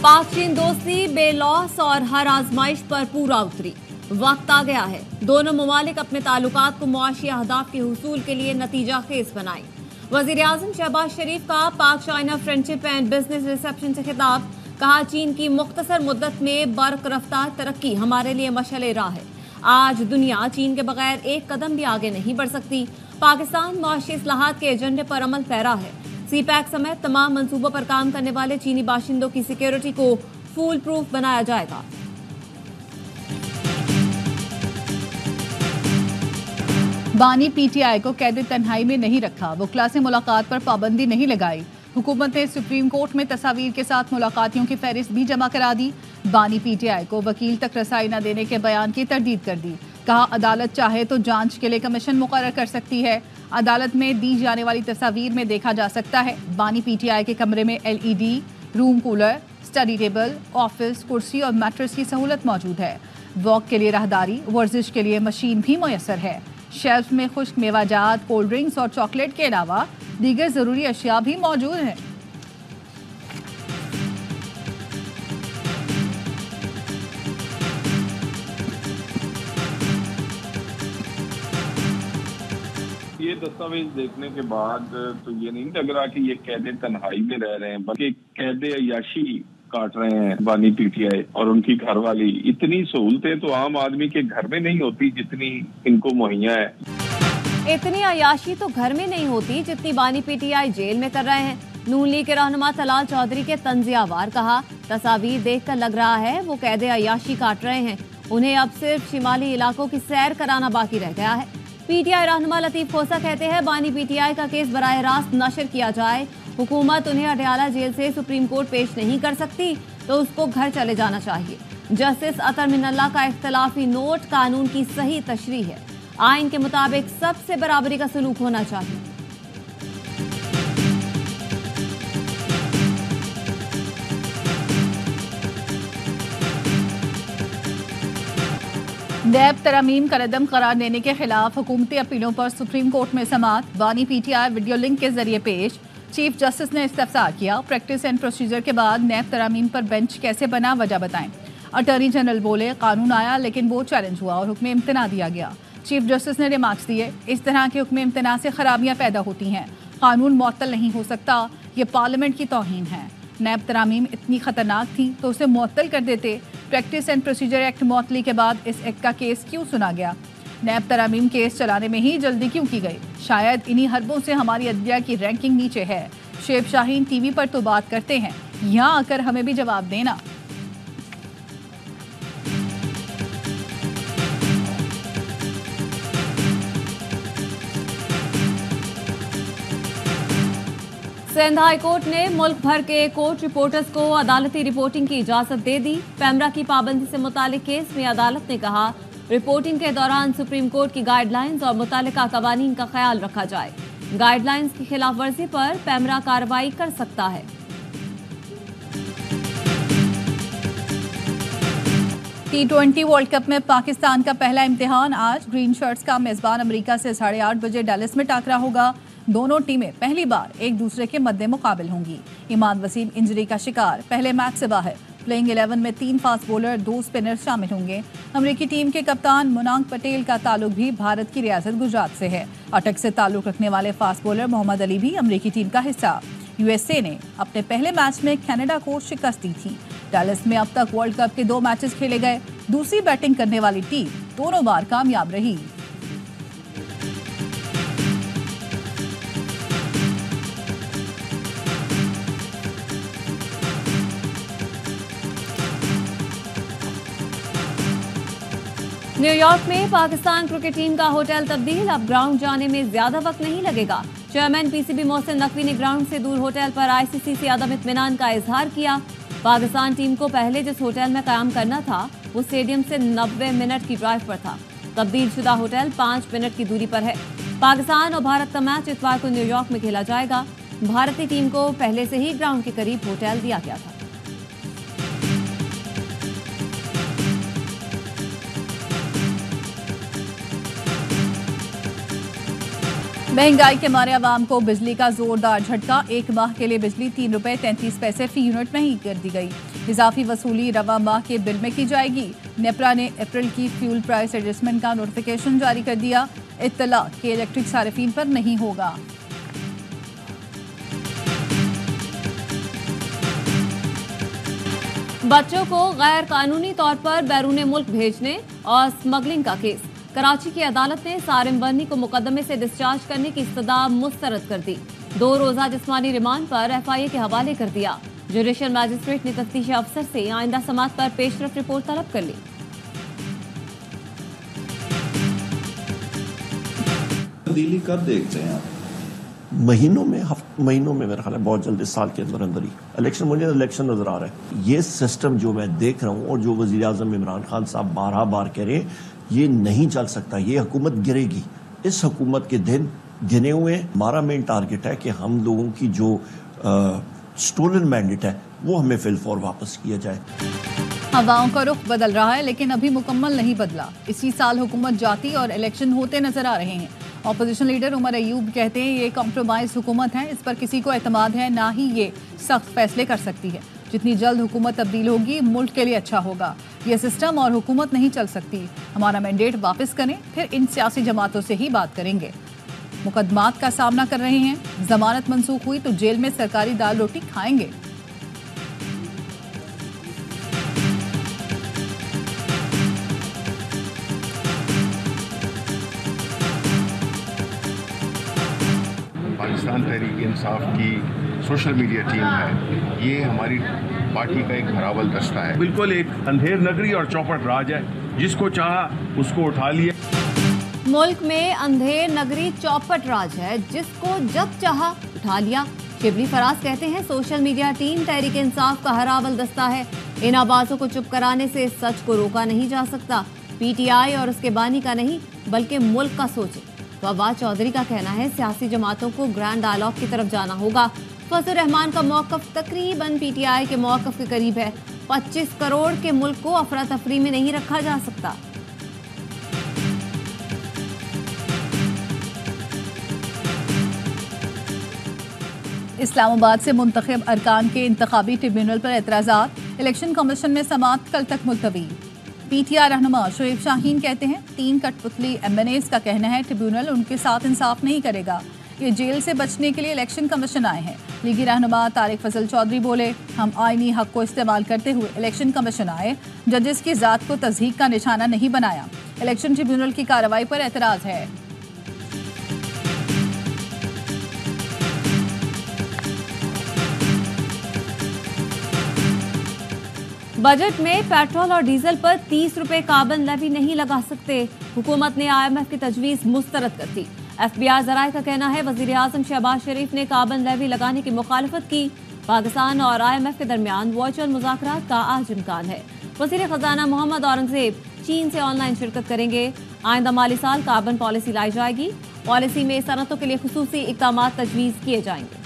पाक चीन दोस्ती बेलौस और हर आजमाइश पर पूरा उतरी। वक्त आ गया है दोनों ममालिक अपने ताल्लुकात को मुआशी अहदाफ के हुसूल के लिए नतीजा खेज बनाएं। वजीर आजम शहबाज शरीफ का पाक China friendship and business reception से खिताब। कहा, चीन की मुख्तसर मुद्दत में बर्क रफ्तार तरक्की हमारे लिए मशअले राह है। आज दुनिया चीन के बगैर एक कदम भी आगे नहीं बढ़ सकती। पाकिस्तान मुआशी इस्लाहात के एजेंडे पर अमल पैरा है। सीपैक समेत तमाम मंसूबों पर काम करने वाले चीनी बाशिंदों की सिक्योरिटी को फूल प्रूफ बनाया जाएगा। बानी पीटीआई को कैद तन्हाई में नहीं रखा। वकला से मुलाकात पर पाबंदी नहीं लगाई। हुकूमत ने सुप्रीम कोर्ट में तस्वीर के साथ मुलाकातियों की फहरिस्त भी जमा करा दी। बानी पीटीआई को वकील तक रसाई न देने के बयान की तरदीद कर दी। कहा, अदालत चाहे तो जांच के लिए कमीशन मुकर्रर कर सकती है। अदालत में दी जाने वाली तस्वीर में देखा जा सकता है बानी पीटीआई के कमरे में LED, room cooler, study table, office, कुर्सी और मैट्रेस की सहूलत मौजूद है। वॉक के लिए राहदारी, वर्जिश के लिए मशीन भी मुयसर है। शेल्फ में खुश्क मेवाजात, कोल्ड ड्रिंक्स और चॉकलेट के अलावा दीगर जरूरी अशिया भी मौजूद हैं। ये दस्तावेज देखने के बाद तो ये नहीं लग रहा कि ये कैदे तन्हाई में रह रहे हैं, बल्कि कैदे अयाशी काट रहे हैं बानी पीटीआई और उनकी घरवाली। इतनी सहूलतें तो आम आदमी के घर में नहीं होती जितनी इनको मुहैया है। इतनी अयाशी तो घर में नहीं होती जितनी बानी पीटीआई जेल में कर रहे हैं। नून लीग के रहनुमा तलाल चौधरी के तंजियावार कहा, तस्वीर देखकर लग रहा है वो कैदे अयाशी काट रहे हैं। उन्हें अब सिर्फ शिमाली इलाकों की सैर कराना बाकी रह गया है। पीटीआई रहनुमा लतीफ खोसा कहते हैं, बानी पीटीआई का केस बराह रास्त नशर किया जाए। हुकूमत उन्हें अडयाला जेल से सुप्रीम कोर्ट पेश नहीं कर सकती तो उसको घर चले जाना चाहिए। जस्टिस अतर मिनल्ला का इख्तलाफी नोट कानून की सही तशरीह है। आइन के मुताबिक सबसे बराबरी का सलूक होना चाहिए। नैब तरमीम का रदम करार देने के खिलाफ हुकूमती अपीलों पर सुप्रीम कोर्ट में समाअत। बानी पीटीआई वीडियो लिंक के जरिए पेश। चीफ जस्टिस ने इस्तफसार किया। प्रैक्टिस एंड प्रोसीजर के बाद नैब तरमीम पर बेंच कैसे बना, वजह बताएं। अटॉर्नी जनरल बोले, कानून आया लेकिन वो चैलेंज हुआ और हुक्म इम्तना दिया गया। चीफ जस्टिस ने रिमार्क्स दिए, इस तरह के हुक्म इम्तना से खराबियां पैदा होती हैं। कानून मुअत्तल नहीं हो सकता, ये पार्लियामेंट की तौहीन है। नैब तरामीम इतनी खतरनाक थी तो उसे मुअत्तल कर देते। प्रैक्टिस एंड प्रोसीजर एक्ट मुअत्तली के बाद इस एक्ट का केस क्यों सुना गया? नैब तरामीम केस चलाने में ही जल्दी क्यों की गई? शायद इन्हीं हरबों से हमारी अदलिया की रैंकिंग नीचे है। शेब शाहीन टीवी पर तो बात करते हैं, यहाँ आकर हमें भी जवाब देना। सिंध हाई कोर्ट ने मुल्क भर के कोर्ट रिपोर्टर्स को अदालती रिपोर्टिंग की इजाजत दे दी। पैमरा की पाबंदी से मुतालिक केस में अदालत ने कहा, रिपोर्टिंग के दौरान सुप्रीम कोर्ट की गाइडलाइंस और मुतालिका कवानीन का ख्याल रखा जाए। गाइडलाइंस की खिलाफ वर्जी पर पैमरा कार्रवाई कर सकता है। T20 वर्ल्ड कप में पाकिस्तान का पहला इम्तिहान आज। ग्रीन शर्ट्स का मेजबान अमेरिका से 8:30 बजे डैलस में टाकरा होगा। दोनों टीमें पहली बार एक दूसरे के मद्दे मुकाबिल होंगी। इमाद वसीम इंजरी का शिकार, पहले मैच से बाहर। प्लेइंग 11 में 3 फास्ट बॉलर, 2 स्पिनर शामिल होंगे। अमेरिकी टीम के कप्तान मुनांग पटेल का ताल्लुक भी भारत की रियासत गुजरात से है। अटक से ताल्लुक रखने वाले फास्ट बॉलर मोहम्मद अली भी अमेरिकी टीम का हिस्सा। USA ने अपने पहले मैच में कनाडा को शिकस्त दी थी। डैलस में अब तक वर्ल्ड कप के 2 मैचेस खेले गए। दूसरी बैटिंग करने वाली टीम दोनों बार कामयाब रही। न्यूयॉर्क में पाकिस्तान क्रिकेट टीम का होटल तब्दील। अब ग्राउंड जाने में ज्यादा वक्त नहीं लगेगा। चेयरमैन PCB मोहसिन नकवी ने ग्राउंड से दूर होटल पर ICC से अदम इत्मीनान का इजहार किया। पाकिस्तान टीम को पहले जिस होटल में कायम करना था वो स्टेडियम से 90 मिनट की ड्राइव पर था। तब्दील शुदा होटल 5 मिनट की दूरी पर है। पाकिस्तान और भारत का मैच इतवार को न्यूयॉर्क में खेला जाएगा। भारतीय टीम को पहले से ही ग्राउंड के करीब होटल दिया गया था। महंगाई के मारे आवाम को बिजली का जोरदार झटका। 1 माह के लिए बिजली 3 रुपए 33 पैसे फी यूनिट महंगी कर दी गई। इजाफी वसूली रवा माह के बिल में की जाएगी। नेपरा ने अप्रैल की फ्यूल प्राइस एडजस्टमेंट का नोटिफिकेशन जारी कर दिया। इत्तला के इलेक्ट्रिक सार्फिन पर नहीं होगा। बच्चों को गैर कानूनी तौर पर बैरून मुल्क भेजने और स्मगलिंग का केस। कराची की अदालत ने सारिम बर्नी को मुकदमे से डिस्चार्ज करने की इस्तदा मुस्तरद कर दी। 2 रोजा जिस्मानी रिमांड पर FIA के हवाले कर दिया। जुडिशियल मैजिस्ट्रेट ने तफ्तीशी अफसर से आइंदा समात पर पेशरफ रिपोर्ट तलब कर ली। तब्दीली कब देखते हैं आप? महीनों में मेरा ख्याल है बहुत जल्द इस साल के अंदर अंदर ही इलेक्शन, मुझे इलेक्शन नजर आ रहा है। ये सिस्टम जो मैं देख रहा हूँ और जो वजीर आजम इमरान खान साहब बार कह रहे हैं, ये नहीं चल सकता। ये हुकूमत गिरेगी। इस हुकूमत के दिन गिने हुए। हमारा मेन टारगेट है कि हम लोगों की जो स्टोलन मैंडेट है वो हमें फिल फॉर वापस किया जाए। हवाओं का रुख बदल रहा है लेकिन अभी मुकम्मल नहीं बदला। इसी साल हुकूमत जाती और इलेक्शन होते नजर आ रहे हैं। ऑपोजिशन लीडर उमर अयूब कहते हैं ये कॉम्प्रोमाइज हुकूमत है, इस पर किसी को एतमाद है, ना ही ये सख्त फैसले कर सकती है। जितनी जल्द हुकूमत तब्दील होगी मुल्क के लिए अच्छा होगा। ये सिस्टम और हुकूमत नहीं चल सकती। हमारा मैंडेट वापस करें, फिर इन सियासी जमातों से ही बात करेंगे। मुकदमात का सामना कर रहे हैं, जमानत मंसूख हुई तो जेल में सरकारी दाल रोटी खाएंगे। पाकिस्तान तहरीक इंसाफ की सोशल मीडिया टीम है, ये हमारी पार्टी का एक भरावल दस्ता है। बिल्कुल एक अंधेर नगरी और चौपट राज है, जिसको चाहा उसको उठा लिया। मुल्क में अंधेर नगरी चौपट राज है, जिसको जब चाहा उठा लिया। शिबली फराज कहते हैं social media team Tehreek Insaf का हरावल दस्ता है। इन आवाजों को चुप कराने से सच को रोका नहीं जा सकता। PTI और उसके बानी का नहीं बल्कि मुल्क का सोचे। फवाद चौधरी का कहना है सियासी जमातों को ग्रैंड डायलॉग की तरफ जाना होगा। फजल रहमान का मौकफ तकरीबन PTI के मौकफ के करीब है। 25 करोड़ के मुल्क को अफरा तफरी में नहीं रखा जा सकता। इस्लामाबाद से मुंतखब अरकान के इंतखाबी ट्रिब्यूनल पर एतराज़ात। इलेक्शन कमीशन में समाअत कल तक मुलतवी। PTI रहनुमा शोएब शाहीन कहते हैं 3 कठपुतली MNAs का कहना है ट्रिब्यूनल उनके साथ इंसाफ नहीं करेगा। ये जेल से बचने के लिए इलेक्शन कमीशन आए हैं। लीगी रहनुमा तारिक फजल चौधरी बोले हम आईनी हक को इस्तेमाल करते हुए इलेक्शन कमीशन आए, जजेस की ज़ात को तज़हीक का निशाना नहीं बनाया। इलेक्शन ट्रिब्यूनल की कार्रवाई पर एतराज़ है। बजट में पेट्रोल और डीजल पर 30 रुपए कार्बन लेवी नहीं लगा सकते। हुकूमत ने IMF की तजवीज़ मुस्तरद कर दी। FBI ज़राए का कहना है वज़ीर आज़म शहबाज शरीफ ने कार्बन लेवी लगाने की मुखालफत की। पाकिस्तान और IMF के दरमियान वर्चुअल मुज़ाकरात का आज इम्कान है। वज़ीर ख़जाना मोहम्मद औरंगज़ेब चीन से ऑनलाइन शिरकत करेंगे। आइंदा माली साल कार्बन पॉलिसी लाई जाएगी। पॉलिसी में सनतों के लिए खुसूसी इक़दाम तजवीज़ किए जाएंगे।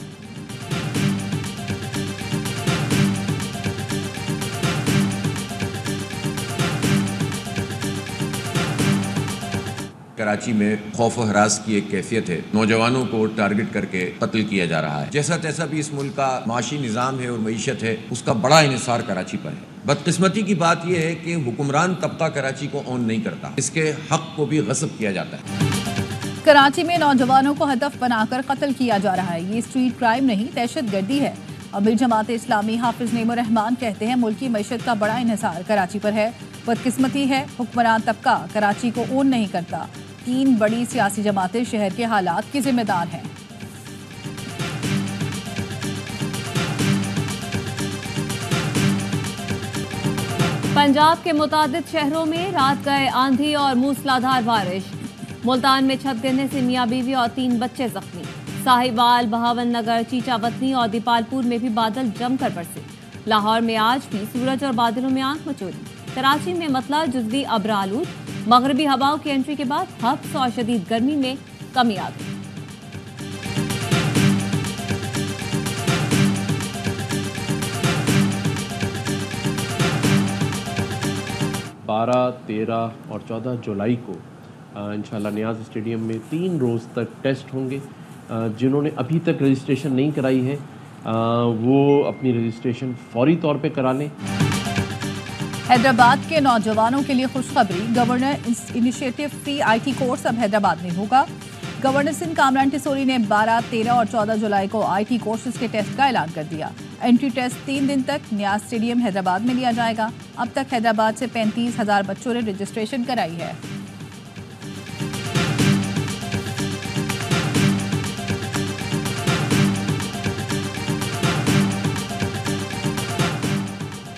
कराची में खौफ और हरास की एक कैफियत है। नौजवानों को टारगेट करके कत्ल किया जा रहा है। जैसा तैसा भी इस मुल्क का माशी निज़ाम है और मईशत है, उसका बड़ा इन्हिसार कराची पर है। बदकिस्मती की बात यह है कि हुक्मरान तबका कराची को ऑन नहीं करता, इसके हक को भी गस्ब किया जाता है। कराची में नौजवानों को हदफ बनाकर कत्ल किया जा रहा है। ये स्ट्रीट क्राइम नहीं, दहशत गर्दी है। अमीर जमात इस्लामी हाफिज नेमुर रहमान कहते हैं मुल्क की मईशत का बड़ा इन्हिसार कराची पर है। बदकिस्मती है हुक्मरान तबका कराची को ओन नहीं करता। 3 बड़ी सियासी जमातें शहर के हालात की जिम्मेदार हैं। पंजाब के मुतादिद शहरों में रात गए आंधी और मूसलाधार बारिश। मुल्तान में छत गिरने से मियां बीवी और 3 बच्चे जख्मी। साहिवाल, बहावन नगर, चीचावतनी और दीपालपुर में भी बादल जमकर बरसे। लाहौर में आज भी सूरज और बादलों में आंख मचोली। कराची में मतला जुज़वी अब्रालूद। मगरबी हवाओं की एंट्री के बाद हब्स और शदीद गर्मी में कमी आ गई। 12, 13 और 14 जुलाई को इंशाल्लाह नियाज़ स्टेडियम में 3 रोज़ तक टेस्ट होंगे। जिन्होंने अभी तक रजिस्ट्रेशन नहीं कराई है वो अपनी रजिस्ट्रेशन फौरी तौर पे करा लें। हैदराबाद के नौजवानों के लिए खुशखबरी, governor initiative free IT course अब हैदराबाद में होगा। गवर्नर सिंह कामरान टिसोरी ने 12, 13 और 14 जुलाई को IT कोर्सेज के टेस्ट का ऐलान कर दिया। एंट्री टेस्ट 3 दिन तक न्याज स्टेडियम हैदराबाद में लिया जाएगा। अब तक हैदराबाद से 35,000 बच्चों ने रजिस्ट्रेशन कराई है।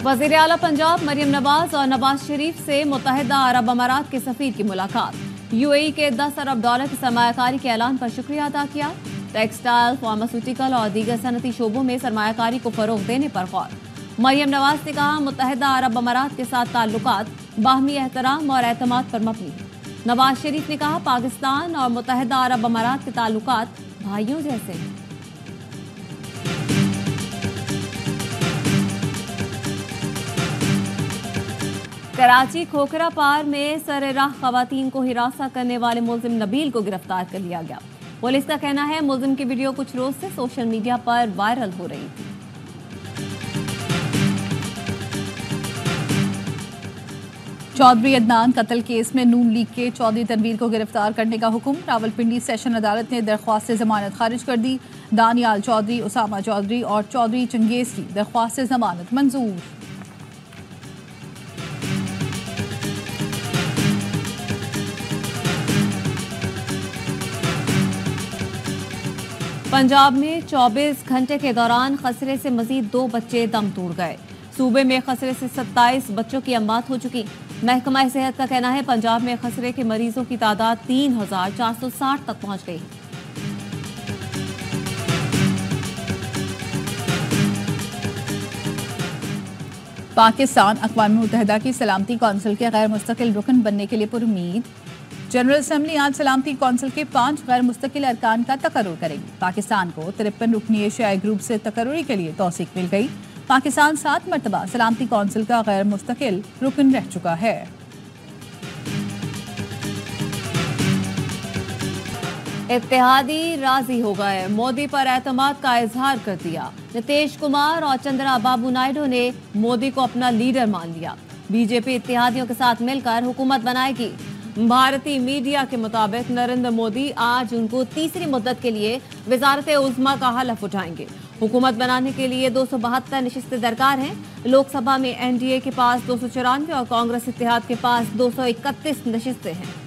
वज़ीर आला पंजाब मरियम नवाज और नवाज शरीफ से मुत्तहिदा अरब अमारात के सफीर की मुलाकात। UAE के $10 अरब की सरमायाकारी के ऐलान पर शुक्रिया अदा किया। टेक्सटाइल, फार्मास्यूटिकल और दीगर सनती शोबों में सरमायाकारी को फरोग देने पर गौर। मरियम नवाज ने कहा, मुत्तहिदा अरब अमारात के साथ ताल्लुकात बाहमी एहतराम और एतमाद पर मबनी है। नवाज शरीफ ने कहा, पाकिस्तान और मुत्तहिदा अरब अमारात के ताल्लुकात भाइयों जैसे हैं। कराची खोखरा पार में सरेराह खवातीन को हिरासत करने वाले मुलजिम नबील को गिरफ्तार कर लिया गया। पुलिस का कहना है, मुलजिम की वीडियो कुछ रोज से सोशल मीडिया पर वायरल हो रही थी। चौधरी अदनान कत्ल केस में नून लीग के चौधरी तनवीर को गिरफ्तार करने का हुक्म। रावलपिंडी सेशन अदालत ने दरख्वास्त जमानत खारिज कर दी। दानियाल चौधरी, उसामा चौधरी और चौधरी चंगेज की दरख्वास्त जमानत मंजूर। पंजाब में 24 घंटे के दौरान खसरे से मजीद 2 बच्चे दम तोड़ गए। सूबे में खसरे से 27 बच्चों की अमात हो चुकी। महकमा सेहत का कहना है, पंजाब में खसरे के मरीजों की तादाद 3,460 तक पहुंच गई। पाकिस्तान अक़वाम मुत्तहिदा की सलामती कौंसिल के गैर मुस्तकिल रुकन बनने के लिए पुरुमीद। जनरल असेंबली आज सलामती कौंसिल के 5 गैर मुस्तकिल अरकान का तकर्रुर करेगी। पाकिस्तान को 53 रुकनी एशियाई ग्रुप से तकर्रुरी के लिए तौसीक मिल गई। पाकिस्तान 7 मरतबा सलामती कौंसिल का गैर मुस्तकिल रुकन रह चुका है। इत्तेहादी राजी हो गए, मोदी पर एतमाद का इजहार कर दिया। नीतीश कुमार और चंद्रा बाबू नायडू ने मोदी को अपना लीडर मान लिया। बीजेपी इत्तेहादियों के साथ मिलकर हुकूमत बनाएगी। भारतीय मीडिया के मुताबिक नरेंद्र मोदी आज उनको तीसरी मुद्दत के लिए वजारत उज़्मा का हलफ उठाएंगे। हुकूमत बनाने के लिए 272 नशिस्तें दरकार हैं। लोकसभा में NDA के पास 294 और कांग्रेस इत्तेहाद के पास 231 नशिस्तें हैं।